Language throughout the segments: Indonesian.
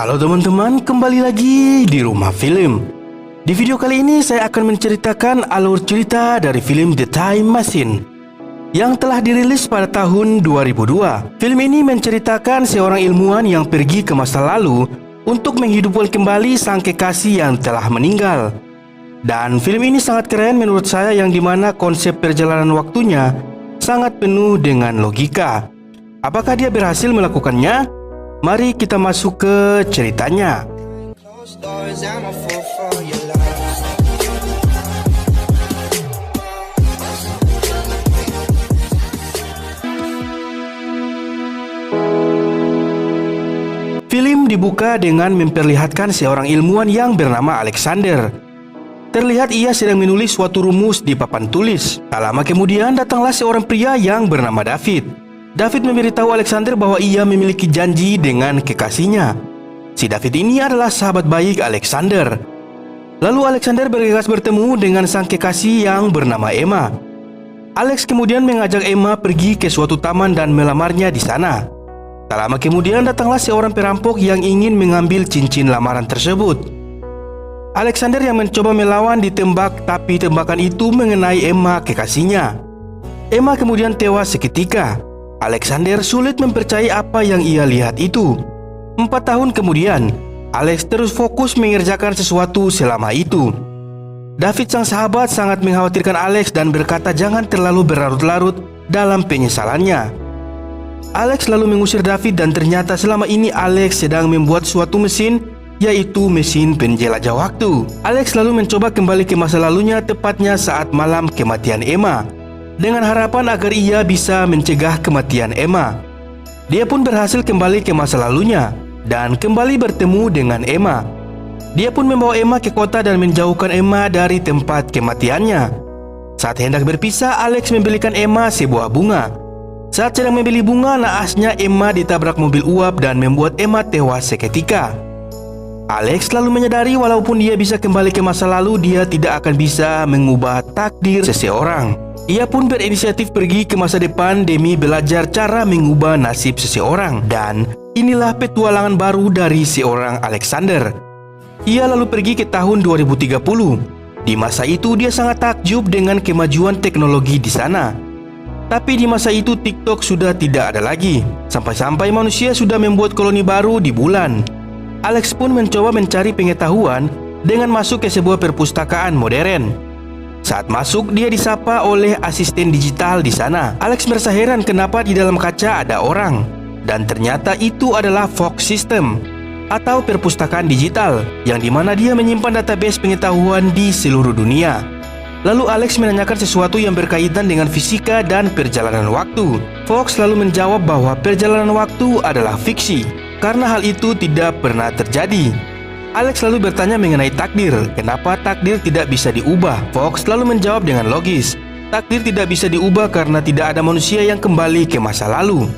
Halo teman-teman, kembali lagi di Rumah Film. Di video kali ini saya akan menceritakan alur cerita dari film The Time Machine yang telah dirilis pada tahun 2002. Film ini menceritakan seorang ilmuwan yang pergi ke masa lalu untuk menghidupkan kembali sang kekasih yang telah meninggal. Dan film ini sangat keren menurut saya, yang dimana konsep perjalanan waktunya sangat penuh dengan logika. Apakah dia berhasil melakukannya? Mari kita masuk ke ceritanya. Film dibuka dengan memperlihatkan seorang ilmuwan yang bernama Alexander. Terlihat ia sedang menulis suatu rumus di papan tulis. Tak lama kemudian datanglah seorang pria yang bernama David. David memberitahu Alexander bahwa ia memiliki janji dengan kekasihnya. Si David ini adalah sahabat baik Alexander. Lalu Alexander bergegas bertemu dengan sang kekasih yang bernama Emma. Alex kemudian mengajak Emma pergi ke suatu taman dan melamarnya di sana. Tak lama kemudian datanglah seorang perampok yang ingin mengambil cincin lamaran tersebut. Alexander yang mencoba melawan ditembak, tapi tembakan itu mengenai Emma kekasihnya. Emma kemudian tewas seketika. Alexander sulit mempercayai apa yang ia lihat itu. 4 tahun kemudian, Alex terus fokus mengerjakan sesuatu selama itu. David sang sahabat sangat mengkhawatirkan Alex dan berkata jangan terlalu berlarut-larut dalam penyesalannya. Alex lalu mengusir David dan ternyata selama ini Alex sedang membuat suatu mesin, yaitu mesin penjelajah waktu. Alex lalu mencoba kembali ke masa lalunya, tepatnya saat malam kematian Emma, dengan harapan agar ia bisa mencegah kematian Emma. Dia pun berhasil kembali ke masa lalunya dan kembali bertemu dengan Emma. Dia pun membawa Emma ke kota dan menjauhkan Emma dari tempat kematiannya. Saat hendak berpisah, Alex membelikan Emma sebuah bunga. Saat sedang membeli bunga, naasnya Emma ditabrak mobil uap dan membuat Emma tewas seketika. Alex lalu menyadari walaupun dia bisa kembali ke masa lalu, dia tidak akan bisa mengubah takdir seseorang. Ia pun berinisiatif pergi ke masa depan demi belajar cara mengubah nasib seseorang. Dan inilah petualangan baru dari seorang Alexander. Ia lalu pergi ke tahun 2030. Di masa itu dia sangat takjub dengan kemajuan teknologi di sana. Tapi di masa itu TikTok sudah tidak ada lagi. Sampai-sampai manusia sudah membuat koloni baru di bulan. Alex pun mencoba mencari pengetahuan dengan masuk ke sebuah perpustakaan modern. Saat masuk, dia disapa oleh asisten digital di sana. Alex merasa heran kenapa di dalam kaca ada orang. Dan ternyata itu adalah Fox System, atau perpustakaan digital, yang dimana dia menyimpan database pengetahuan di seluruh dunia. Lalu Alex menanyakan sesuatu yang berkaitan dengan fisika dan perjalanan waktu. Fox lalu menjawab bahwa perjalanan waktu adalah fiksi, karena hal itu tidak pernah terjadi. Alex lalu bertanya mengenai takdir, kenapa takdir tidak bisa diubah. Fox lalu menjawab dengan logis, takdir tidak bisa diubah karena tidak ada manusia yang kembali ke masa lalu.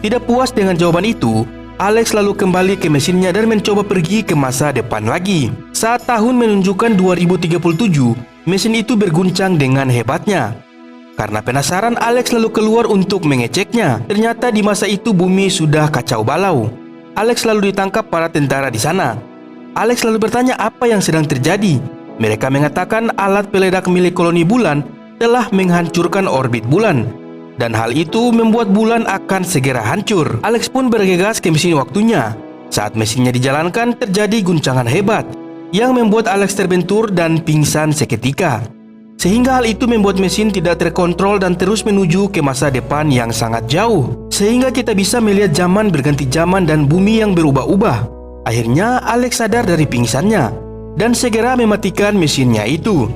Tidak puas dengan jawaban itu, Alex lalu kembali ke mesinnya dan mencoba pergi ke masa depan lagi. Saat tahun menunjukkan 2037, mesin itu berguncang dengan hebatnya. Karena penasaran, Alex lalu keluar untuk mengeceknya. Ternyata di masa itu bumi sudah kacau balau. Alex lalu ditangkap para tentara di sana. Alex lalu bertanya apa yang sedang terjadi. Mereka mengatakan alat peledak milik koloni bulan telah menghancurkan orbit bulan, dan hal itu membuat bulan akan segera hancur. Alex pun bergegas ke mesin waktunya. Saat mesinnya dijalankan, terjadi guncangan hebat yang membuat Alex terbentur dan pingsan seketika. Sehingga hal itu membuat mesin tidak terkontrol dan terus menuju ke masa depan yang sangat jauh. Sehingga kita bisa melihat zaman berganti zaman dan bumi yang berubah-ubah. Akhirnya Alex sadar dari pingsannya dan segera mematikan mesinnya itu.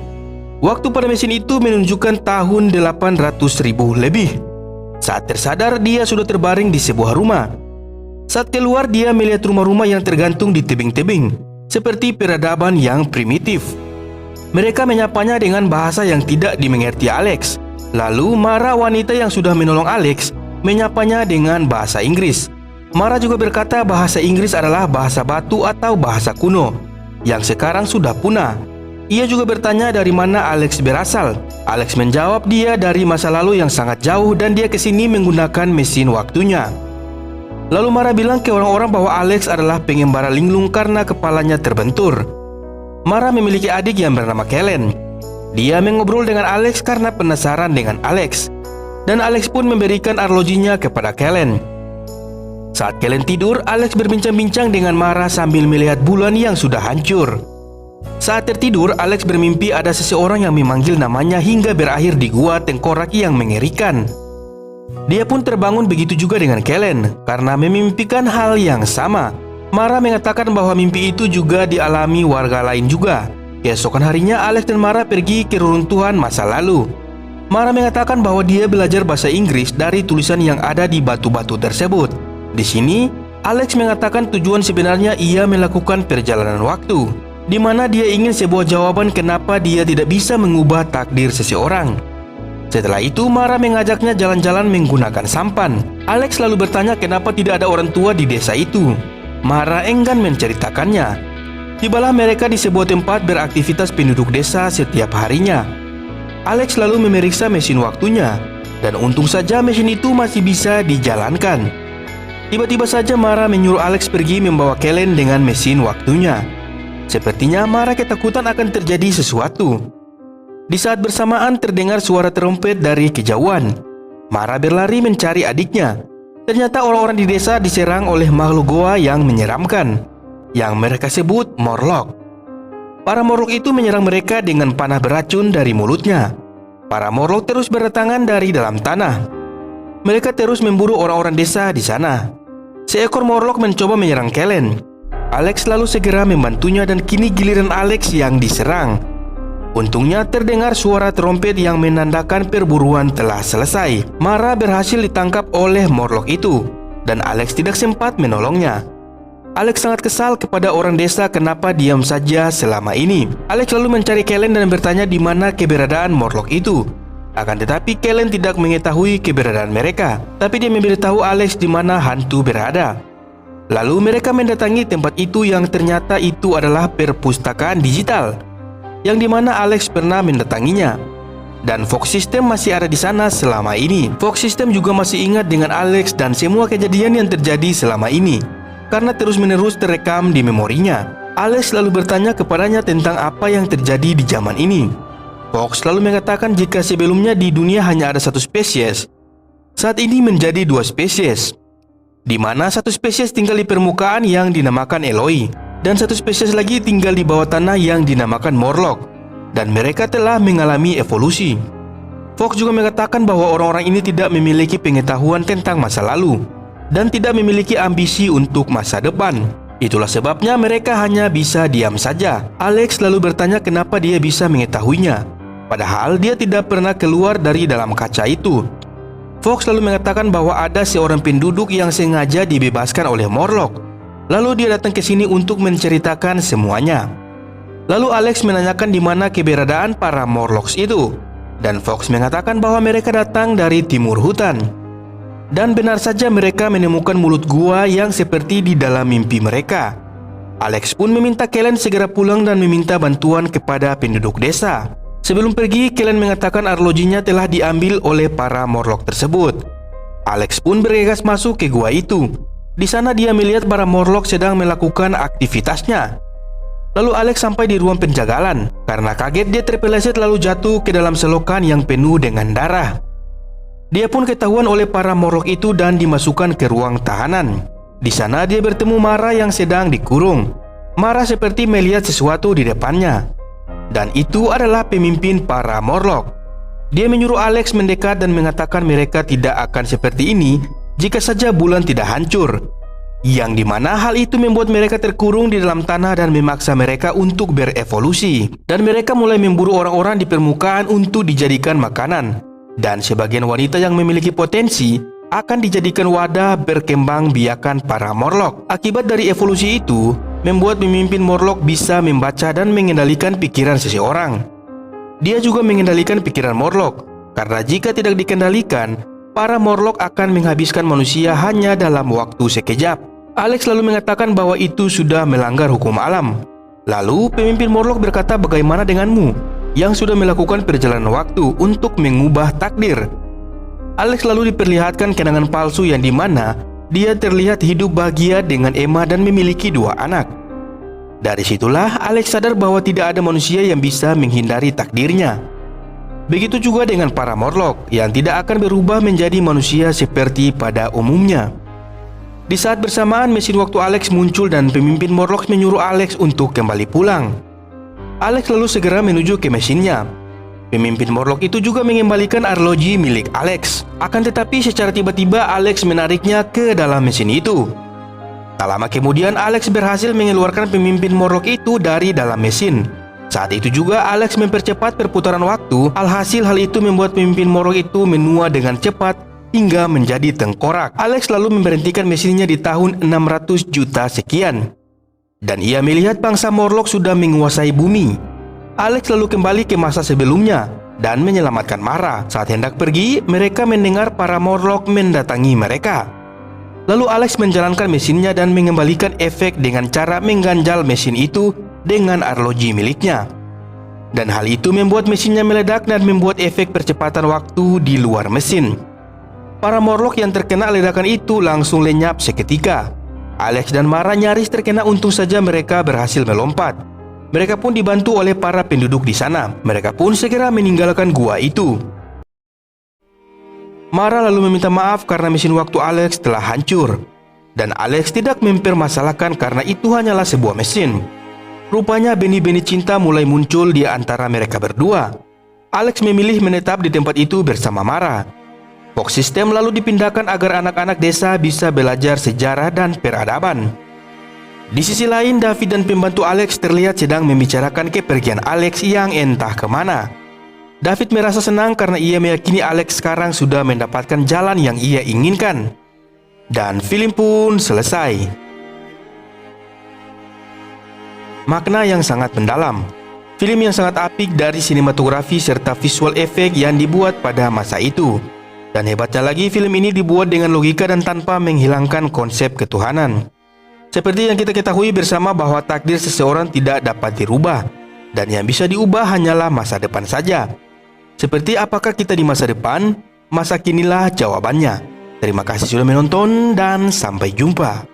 Waktu pada mesin itu menunjukkan tahun 800.000 lebih. Saat tersadar, dia sudah terbaring di sebuah rumah. Saat keluar, dia melihat rumah-rumah yang tergantung di tebing-tebing, seperti peradaban yang primitif. Mereka menyapanya dengan bahasa yang tidak dimengerti Alex. Lalu Mara, wanita yang sudah menolong Alex, menyapanya dengan bahasa Inggris. Mara juga berkata bahasa Inggris adalah bahasa batu atau bahasa kuno yang sekarang sudah punah. Ia juga bertanya dari mana Alex berasal. Alex menjawab dia dari masa lalu yang sangat jauh dan dia kesini menggunakan mesin waktunya. Lalu Mara bilang ke orang-orang bahwa Alex adalah pengembara linglung karena kepalanya terbentur. Mara memiliki adik yang bernama Kellen. Dia mengobrol dengan Alex karena penasaran dengan Alex. Dan Alex pun memberikan arlojinya kepada Kellen. Saat Kellen tidur, Alex berbincang-bincang dengan Mara sambil melihat bulan yang sudah hancur. Saat tertidur, Alex bermimpi ada seseorang yang memanggil namanya hingga berakhir di gua tengkorak yang mengerikan. Dia pun terbangun, begitu juga dengan Kellen karena memimpikan hal yang sama. Mara mengatakan bahwa mimpi itu juga dialami warga lain juga. Keesokan harinya, Alex dan Mara pergi ke reruntuhan masa lalu. Mara mengatakan bahwa dia belajar bahasa Inggris dari tulisan yang ada di batu-batu tersebut. Di sini, Alex mengatakan tujuan sebenarnya ia melakukan perjalanan waktu, di mana dia ingin sebuah jawaban kenapa dia tidak bisa mengubah takdir seseorang. Setelah itu, Mara mengajaknya jalan-jalan menggunakan sampan. Alex lalu bertanya kenapa tidak ada orang tua di desa itu. Mara enggan menceritakannya. Tibalah mereka di sebuah tempat beraktivitas penduduk desa setiap harinya. Alex lalu memeriksa mesin waktunya, dan untung saja mesin itu masih bisa dijalankan. Tiba-tiba saja Mara menyuruh Alex pergi membawa Kellen dengan mesin waktunya. Sepertinya Mara ketakutan akan terjadi sesuatu. Di saat bersamaan terdengar suara trompet dari kejauhan. Mara berlari mencari adiknya. Ternyata orang-orang di desa diserang oleh makhluk goa yang menyeramkan, yang mereka sebut Morlock. Para Morlock itu menyerang mereka dengan panah beracun dari mulutnya. Para Morlock terus berdatangan dari dalam tanah. Mereka terus memburu orang-orang desa di sana. Seekor Morlock mencoba menyerang Kellen. Alex lalu segera membantunya dan kini giliran Alex yang diserang. Untungnya terdengar suara trompet yang menandakan perburuan telah selesai. Mara berhasil ditangkap oleh Morlock itu, dan Alex tidak sempat menolongnya. Alex sangat kesal kepada orang desa kenapa diam saja selama ini. Alex lalu mencari Kellen dan bertanya di mana keberadaan Morlock itu. Akan tetapi Kellen tidak mengetahui keberadaan mereka, tapi dia memberitahu Alex di mana hantu berada. Lalu mereka mendatangi tempat itu yang ternyata itu adalah perpustakaan digital, yang dimana Alex pernah mendatanginya. Dan Fox System masih ada di sana selama ini. Fox System juga masih ingat dengan Alex dan semua kejadian yang terjadi selama ini, karena terus-menerus terekam di memorinya. Alex lalu bertanya kepadanya tentang apa yang terjadi di zaman ini. Fox lalu mengatakan jika sebelumnya di dunia hanya ada satu spesies, saat ini menjadi 2 spesies, di mana satu spesies tinggal di permukaan yang dinamakan Eloi, dan satu spesies lagi tinggal di bawah tanah yang dinamakan Morlock, dan mereka telah mengalami evolusi. Fox juga mengatakan bahwa orang-orang ini tidak memiliki pengetahuan tentang masa lalu dan tidak memiliki ambisi untuk masa depan. Itulah sebabnya mereka hanya bisa diam saja. Alex lalu bertanya kenapa dia bisa mengetahuinya, padahal dia tidak pernah keluar dari dalam kaca itu. Fox lalu mengatakan bahwa ada seorang penduduk yang sengaja dibebaskan oleh Morlock. Lalu dia datang ke sini untuk menceritakan semuanya. Lalu Alex menanyakan di mana keberadaan para Morlocks itu, dan Fox mengatakan bahwa mereka datang dari timur hutan. Dan benar saja mereka menemukan mulut gua yang seperti di dalam mimpi mereka. Alex pun meminta Kellen segera pulang dan meminta bantuan kepada penduduk desa. Sebelum pergi, Kellen mengatakan arlojinya telah diambil oleh para Morlock tersebut. Alex pun bergegas masuk ke gua itu. Di sana dia melihat para Morlock sedang melakukan aktivitasnya. Lalu Alex sampai di ruang penjagalan. Karena kaget dia terpeleset lalu jatuh ke dalam selokan yang penuh dengan darah. Dia pun ketahuan oleh para Morlock itu dan dimasukkan ke ruang tahanan. Di sana dia bertemu Mara yang sedang dikurung. Mara seperti melihat sesuatu di depannya, dan itu adalah pemimpin para Morlock. Dia menyuruh Alex mendekat dan mengatakan mereka tidak akan seperti ini jika saja bulan tidak hancur, yang dimana hal itu membuat mereka terkurung di dalam tanah dan memaksa mereka untuk berevolusi. Dan mereka mulai memburu orang-orang di permukaan untuk dijadikan makanan. Dan sebagian wanita yang memiliki potensi akan dijadikan wadah berkembang biakan para Morlock. Akibat dari evolusi itu membuat pemimpin Morlock bisa membaca dan mengendalikan pikiran seseorang. Dia juga mengendalikan pikiran Morlock, karena jika tidak dikendalikan, para Morlock akan menghabiskan manusia hanya dalam waktu sekejap. Alex lalu mengatakan bahwa itu sudah melanggar hukum alam. Lalu pemimpin Morlock berkata, bagaimana denganmu yang sudah melakukan perjalanan waktu untuk mengubah takdir? Alex lalu diperlihatkan kenangan palsu yang dimana Dia terlihat hidup bahagia dengan Emma dan memiliki 2 anak. Dari situlah Alex sadar bahwa tidak ada manusia yang bisa menghindari takdirnya. Begitu juga dengan para Morlock yang tidak akan berubah menjadi manusia seperti pada umumnya. Di saat bersamaan mesin waktu Alex muncul dan pemimpin Morlock menyuruh Alex untuk kembali pulang. Alex lalu segera menuju ke mesinnya. Pemimpin Morlock itu juga mengembalikan arloji milik Alex. Akan tetapi secara tiba-tiba Alex menariknya ke dalam mesin itu. Tak lama kemudian Alex berhasil mengeluarkan pemimpin Morlock itu dari dalam mesin. Saat itu juga Alex mempercepat perputaran waktu. Alhasil hal itu membuat pemimpin Morlock itu menua dengan cepat hingga menjadi tengkorak. Alex lalu memberhentikan mesinnya di tahun 600 juta sekian. Dan ia melihat bangsa Morlock sudah menguasai bumi. Alex lalu kembali ke masa sebelumnya dan menyelamatkan Mara. Saat hendak pergi, mereka mendengar para Morlock mendatangi mereka. Lalu Alex menjalankan mesinnya dan mengembalikan efek dengan cara mengganjal mesin itu dengan arloji miliknya. Dan hal itu membuat mesinnya meledak dan membuat efek percepatan waktu di luar mesin. Para Morlock yang terkena ledakan itu langsung lenyap seketika. Alex dan Mara nyaris terkena, untung saja mereka berhasil melompat. Mereka pun dibantu oleh para penduduk di sana. Mereka pun segera meninggalkan gua itu. Mara lalu meminta maaf karena mesin waktu Alex telah hancur. Dan Alex tidak mempermasalahkan karena itu hanyalah sebuah mesin. Rupanya benih-benih cinta mulai muncul di antara mereka berdua. Alex memilih menetap di tempat itu bersama Mara. Fox System lalu dipindahkan agar anak-anak desa bisa belajar sejarah dan peradaban. Di sisi lain, David dan pembantu Alex terlihat sedang membicarakan kepergian Alex yang entah kemana. David merasa senang karena ia meyakini Alex sekarang sudah mendapatkan jalan yang ia inginkan. Dan film pun selesai. Makna yang sangat mendalam. Film yang sangat apik dari sinematografi serta visual efek yang dibuat pada masa itu. Dan hebatnya lagi, film ini dibuat dengan logika dan tanpa menghilangkan konsep ketuhanan. Seperti yang kita ketahui bersama bahwa takdir seseorang tidak dapat dirubah, dan yang bisa diubah hanyalah masa depan saja. Seperti apakah kita di masa depan? Masa kinilah jawabannya. Terima kasih sudah menonton dan sampai jumpa.